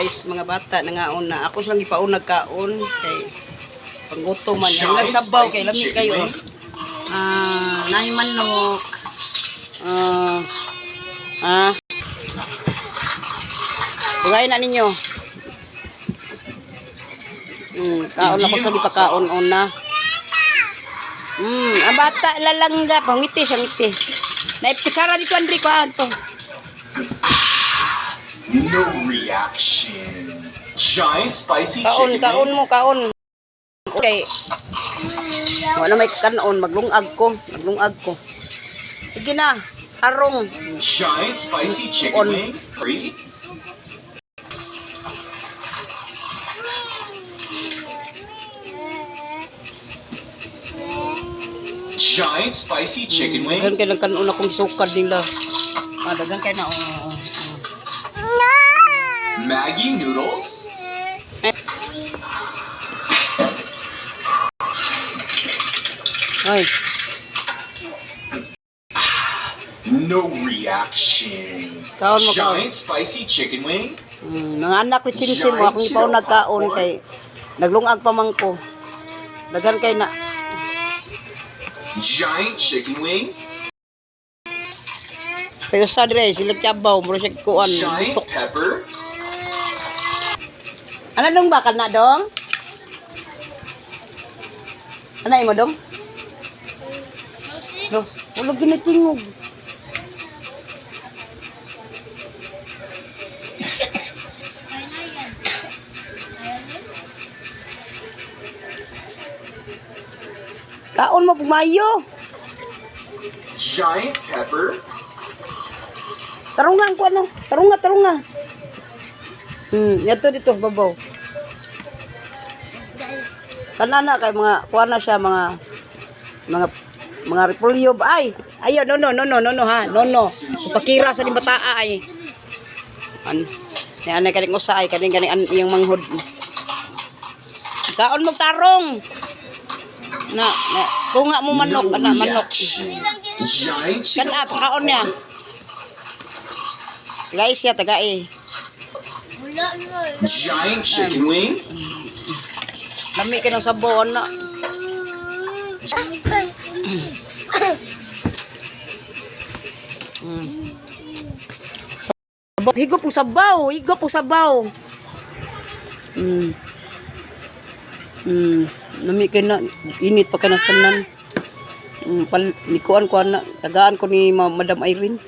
guys, mga bata nangaon na. Ako silang ipaon nagkaon kay panggutom man. Yung nagsabaw kay lami kayo. Nay manok. Bugayin na ninyo. Kaon ako sa ipakaon na. Ang bata lalangga, pangiti siya ngiti. Naipkutsara dito Andre ko anto. No reaction. Giant spicy chicken. Kaon mo. Okay. Wala may kanon, maglungag ko. Sige na, harong. Giant spicy chicken wing. Free. Giant spicy chicken wing. Dagan kayo ng kanon akong sukad nila. Dagan kayo na. Maggie noodles. Ay. No reaction. Giant spicy chicken wing. Mga anak ni Chinchim mo akong ipaw nagkaon kay naglungag pa man ko. Dagan kayo na. Giant chicken wing. Pero sa dire sila tiabaw mo siya kuan. Giant pepper. Ano dong bakal na dong? Anay mo dong? No, ulo ginatingog. Kaon mo pumayo. Giant pepper. Tarungan ko ano? Tarunga. Yato dito babaw. Kanana kay mga kuha na siya mga repolyo ay. Ayo no ha. No. So pakira sa bataa ay. Ni anay kaning usa ay kaning iyang manghod. Kaon mo tarong. Na tunga mo manok manok. Kana kaon niya. Guys ya tagai. Giant chicken wing. Lami ka ng sabon na. Higop po sabaw. Lami ka na. Init pa ka na tanan. Nikuan ko na. Tagaan ko ni Madam Irene.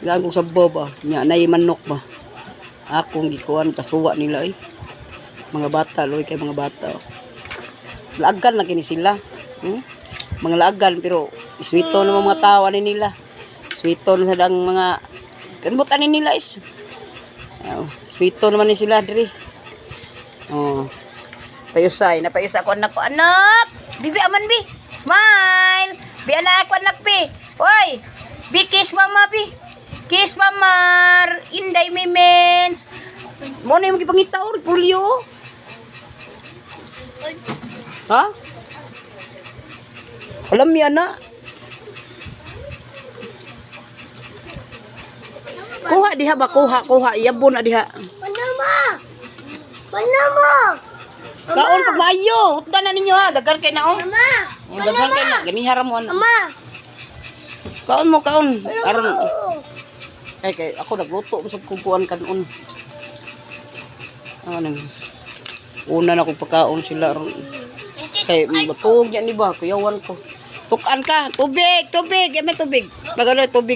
Tagaan ko sabaw ba. Nay manok ba. Akong gikuan kasuwa nila mga bata, loy kay mga bata. Laagan na kini sila. Mga laagan pero sweeto na mga tawa ni nila. Sweeto na dang mga kanbutan ni nila is. Sweeto naman ni sila diri. Payusay ako anak ko. Anak! Bibi aman bi. Smile. Bi anak ko anak bi. Hoy. Bi kiss mama bi. Kiss mamar, inday memens. Mo na yung magipangitaw, repolyo. Ha? Alam niya na. Kuha diha ba? Kuha. Iyabon na diha. Wala mo. Kaon pag maayo. Utda na ninyo ha. Dagan kayo na Mama. Dagan kayo na. Ganihara mo. Mama. Kaon mo. Aron. Kay ako nagluto sa kukuan kanon. Una na kong pagkaon sila ron. Kay matug yan di ba? Kuyawan ko. Tukan ka. Tubig. May tubig. Bagalo tubig.